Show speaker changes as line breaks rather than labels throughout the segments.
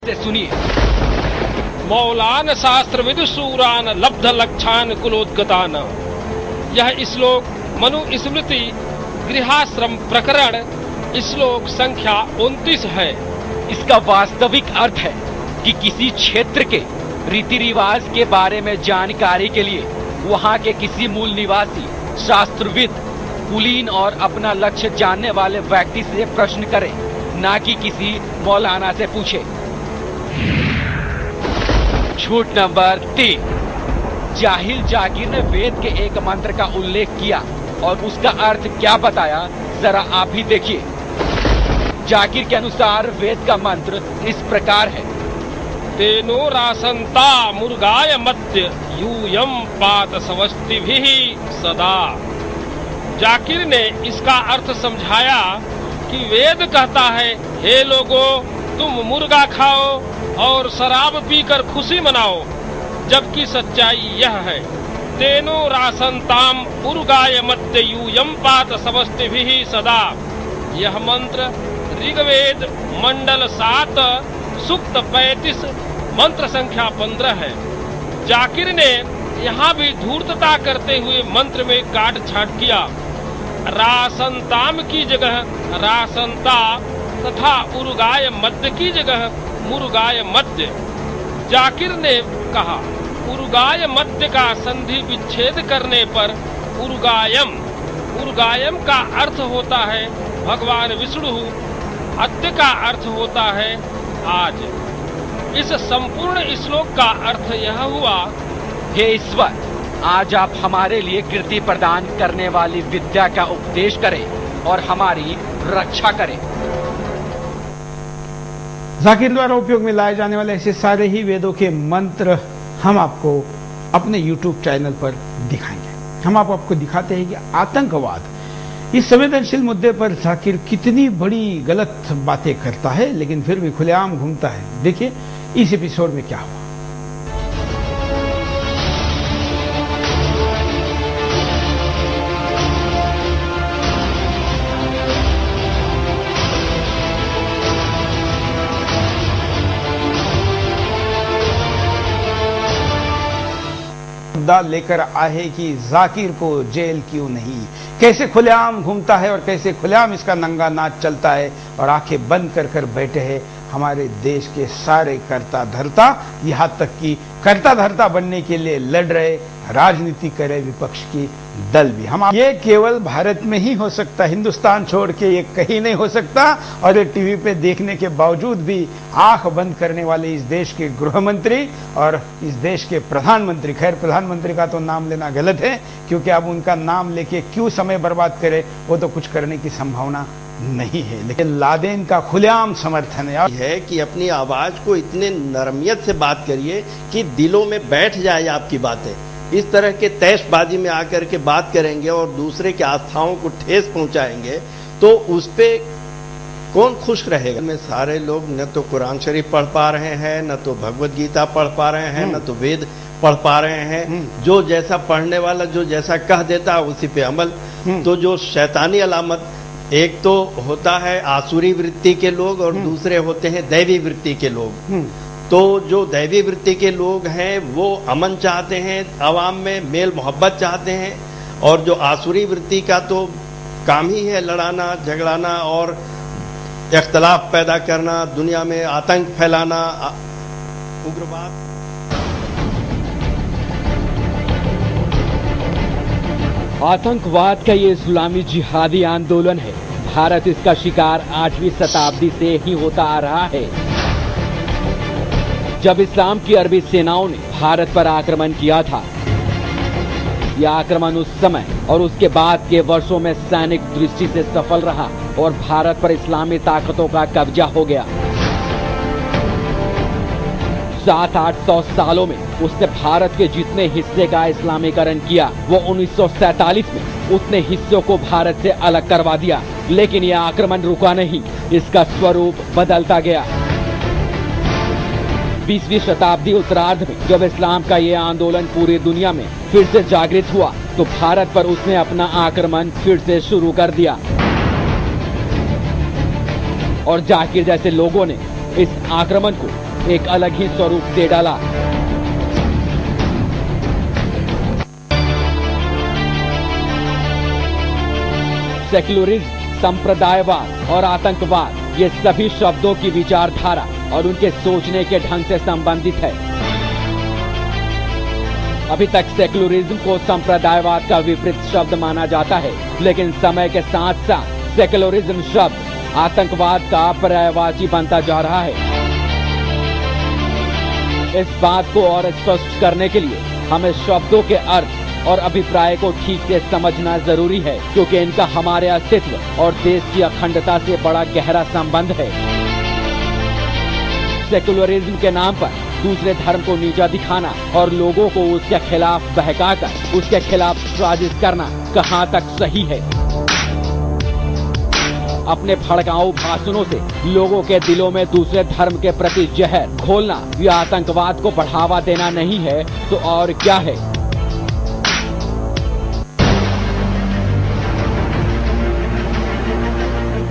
से सुनिए।
मौलान शास्त्र विदुशूरान लब्ध लक्षान कुलोद्गतान। यह श्लोक मनु स्मृति गृहाश्रम प्रकरण श्लोक संख्या 29 है।
इसका वास्तविक अर्थ है कि किसी क्षेत्र के रीति रिवाज के बारे में जानकारी के लिए वहां के किसी मूल निवासी शास्त्रविद कुलीन और अपना लक्ष्य जानने वाले व्यक्ति से प्रश्न करें, ना कि किसी मौलाना से पूछे। झूठ नंबर 3। जाहिल जाकिर ने वेद के एक मंत्र का उल्लेख किया और उसका अर्थ क्या बताया, जरा आप भी देखिए। जाकिर के अनुसार वेद का मंत्र इस प्रकार है।
तेनो रासंता मुर्गाय मत्य यूयम पात सवस्तिभिः सदा। जाकिर ने इसका अर्थ समझाया कि वेद कहता है, हे लोगों, तुम मुर्गा खाओ और शराब पीकर खुशी मनाओ, जबकि सच्चाई यह है। तेनो रासंताम उर्गाय मत्य यूयम पात सवस्तिभिः सदा। यह मंत्र ऋग्वेद मंडल 7 सूक्त 35 मंत्र संख्या 15 है। जाकिर ने यहाँ भी धूर्तता करते हुए मंत्र में काट छाट किया। रासंताम की जगह रासंता तथा उर्गाय मध्य की जगह मुर्गाय मध्य। जाकिर ने कहा, उर्गाय मध्य का संधि विच्छेद करने पर उर्गायम। उर्गायम का अर्थ होता है भगवान विष्णु, अद्य का अर्थ होता है आज। इस संपूर्ण श्लोक का अर्थ यह हुआ,
हे ईश्वर, आज आप हमारे लिए कीर्ति प्रदान करने वाली विद्या का उपदेश करें और हमारी रक्षा करें।
जाकिर द्वारा उपयोग में लाए जाने वाले ऐसे सारे ही वेदों के मंत्र हम आपको अपने YouTube चैनल पर दिखाएंगे। हम आपको दिखाते हैं कि आतंकवाद इस संवेदनशील मुद्दे पर जाकिर कितनी बड़ी गलत बातें करता है, लेकिन फिर भी खुलेआम घूमता है। देखिए इस एपिसोड में क्या हुआ। लेकर आए कि जाकिर को जेल क्यों नहीं, कैसे खुलेआम घूमता है और कैसे खुलेआम इसका नंगा नाच चलता है और आंखें बंद कर कर बैठे हैं हमारे देश के सारे कर्ता धर्ता, यहां तक कि कर्ता धर्ता बनने के लिए लड़ रहे राजनीति करे विपक्ष की दल भी। हम ये केवल भारत में ही हो सकता, हिंदुस्तान छोड़ के ये कहीं नहीं हो सकता। और ये टीवी पे देखने के बावजूद भी आंख बंद करने वाले इस देश के गृह मंत्री और इस देश के प्रधानमंत्री, खैर प्रधानमंत्री का तो नाम लेना गलत है, क्योंकि अब उनका नाम लेके क्यों समय बर्बाद करे, वो तो कुछ करने की संभावना नहीं है। लेकिन लादेन का खुलेआम समर्थन
है कि अपनी आवाज को इतने नरमियत से बात करिए कि दिलों में बैठ जाए आपकी बातें। इस तरह के तैशबाजी में आकर के बात करेंगे और दूसरे की आस्थाओं को ठेस पहुंचाएंगे तो उस पे कौन खुश रहेगा। में सारे लोग न तो कुरान शरीफ पढ़ पा रहे हैं, न तो भगवत गीता पढ़ पा रहे हैं, न तो वेद पढ़ पा रहे हैं। जो जैसा पढ़ने वाला जो जैसा कह देता है उसी पे अमल। तो जो शैतानी अलामत, एक तो होता है आसुरी वृत्ति के लोग और दूसरे होते हैं दैवी वृत्ति के लोग। तो जो दैवी वृत्ति के लोग हैं वो अमन चाहते हैं, आवाम में मेल मोहब्बत चाहते हैं, और जो आसुरी वृत्ति का तो काम ही है लड़ाना झगड़ाना और इख्तलाफ पैदा करना, दुनिया में आतंक फैलाना, उग्रवाद।
आतंकवाद का ये इस्लामी जिहादी आंदोलन है। भारत इसका शिकार 8वीं शताब्दी से ही होता आ रहा है, जब इस्लाम की अरबी सेनाओं ने भारत पर आक्रमण किया था। यह आक्रमण उस समय और उसके बाद के वर्षों में सैनिक दृष्टि से सफल रहा और भारत पर इस्लामी ताकतों का कब्जा हो गया। 700-800 सालों में उसने भारत के जितने हिस्से का इस्लामीकरण किया, वो 1947 में उतने हिस्सों को भारत से अलग करवा दिया। लेकिन यह आक्रमण रुका नहीं, इसका स्वरूप बदलता गया। 20वीं शताब्दी उत्तरार्ध में जब इस्लाम का ये आंदोलन पूरी दुनिया में फिर से जागृत हुआ, तो भारत पर उसने अपना आक्रमण फिर से शुरू कर दिया। और जाकिर जैसे लोगों ने इस आक्रमण को एक अलग ही स्वरूप दे डाला। सेक्युलरिज्म, संप्रदायवाद और आतंकवाद, ये सभी शब्दों की विचारधारा और उनके सोचने के ढंग से संबंधित है। अभी तक सेक्युलरिज्म को संप्रदायवाद का विपरीत शब्द माना जाता है, लेकिन समय के साथ साथ सेक्युलरिज्म शब्द आतंकवाद का पर्यायवाची बनता जा रहा है। इस बात को और स्पष्ट करने के लिए हमें शब्दों के अर्थ और अभिप्राय को ठीक से समझना जरूरी है, क्योंकि इनका हमारे अस्तित्व और देश की अखंडता से बड़ा गहरा संबंध है। सेक्युलरिज्म के नाम पर दूसरे धर्म को नीचा दिखाना और लोगों को उसके खिलाफ बहकाकर उसके खिलाफ साजिश करना कहां तक सही है? अपने भड़काऊ भाषणों से लोगों के दिलों में दूसरे धर्म के प्रति जहर घोलना या आतंकवाद को बढ़ावा देना नहीं है तो और क्या है?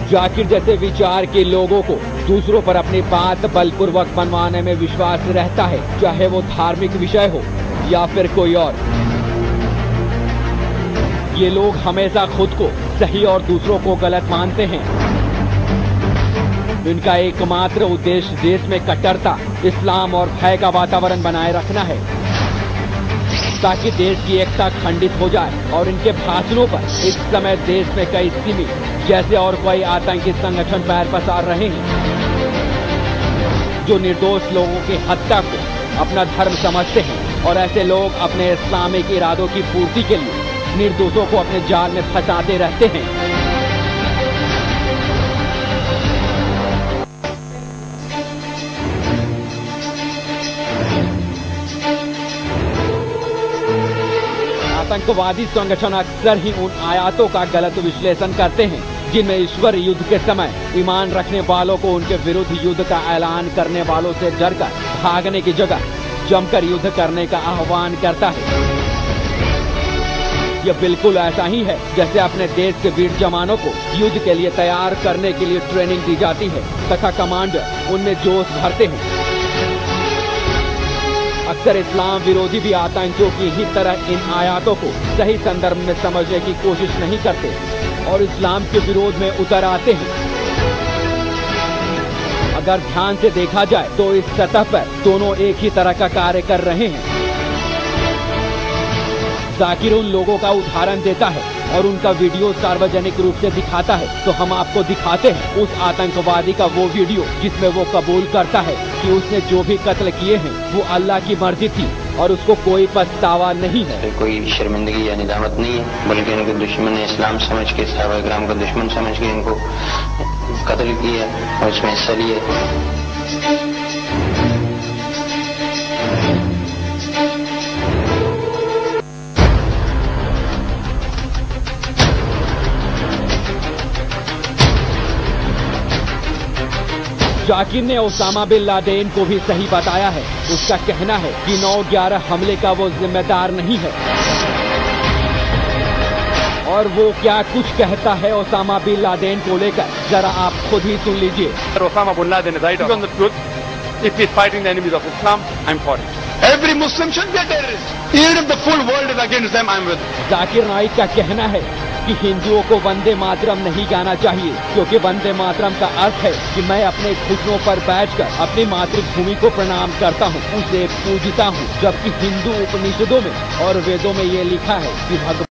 जाकिर जैसे विचार के लोगों को दूसरों पर अपनी बात बलपूर्वक मनवाने में विश्वास रहता है, चाहे वो धार्मिक विषय हो या फिर कोई और। ये लोग हमेशा खुद को सही और दूसरों को गलत मानते हैं। इनका एकमात्र उद्देश्य देश में कट्टरता, इस्लाम और भय का वातावरण बनाए रखना है, ताकि देश की एकता खंडित हो जाए। और इनके भाषणों पर इस समय देश में कई सिमी जैसे और कोई आतंकी संगठन पैर पसार रहे हैं, जो निर्दोष लोगों की हत्या को अपना धर्म समझते हैं, और ऐसे लोग अपने इस्लामिक इरादों की पूर्ति के लिए निर्दोषों को अपने जाल में फंसाते रहते हैं। आतंकवादी संगठन अक्सर ही उन आयातों का गलत विश्लेषण करते हैं जिनमें ईश्वर युद्ध के समय ईमान रखने वालों को उनके विरुद्ध युद्ध का ऐलान करने वालों से डरकर भागने की जगह जमकर युद्ध करने का आह्वान करता है। यह बिल्कुल ऐसा ही है जैसे अपने देश के वीर जवानों को युद्ध के लिए तैयार करने के लिए ट्रेनिंग दी जाती है तथा कमांडर उनमें जोश भरते हैं। अक्सर इस्लाम विरोधी भी आतंकियों की ही तरह इन आयातों को सही संदर्भ में समझने की कोशिश नहीं करते और इस्लाम के विरोध में उतर आते हैं। अगर ध्यान से देखा जाए तो इस सतह पर दोनों एक ही तरह का कार्य कर रहे हैं। जाकिर उन लोगों का उदाहरण देता है और उनका वीडियो सार्वजनिक रूप से दिखाता है, तो हम आपको दिखाते हैं उस आतंकवादी का वो वीडियो जिसमें वो कबूल करता है कि उसने जो भी कत्ल किए हैं वो अल्लाह की मर्जी थी और उसको कोई पछतावा नहीं है।
कोई शर्मिंदगी या निदामत नहीं है, बल्कि इनके दुश्मन ने इस्लाम समझ के, सहाबा किराम का दुश्मन समझ के इनको कत्ल किया और इसमें हिस्सा लिया।
जाकिर ने ओसामा बिन लादेन को भी सही बताया है। उसका कहना है कि 9/11 हमले का वो जिम्मेदार नहीं है। और वो क्या कुछ कहता है ओसामा बिन लादेन को लेकर, जरा आप खुद ही सुन लीजिए।
Osama bin Laden is right on the truth. If he is fighting the enemies of Islam, I'm for it. Every Muslim should be a terrorist. Even if the full world is against them, I'm with them.
Zakir Naik का कहना है कि हिंदुओं को वंदे मातरम नहीं गाना चाहिए, क्योंकि वंदे मातरम का अर्थ है कि मैं अपने घुटनों पर बैठकर अपनी मातृभूमि को प्रणाम करता हूँ, उसे पूजता हूँ, जबकि हिंदू उपनिषदों में और वेदों में ये लिखा है कि भगवान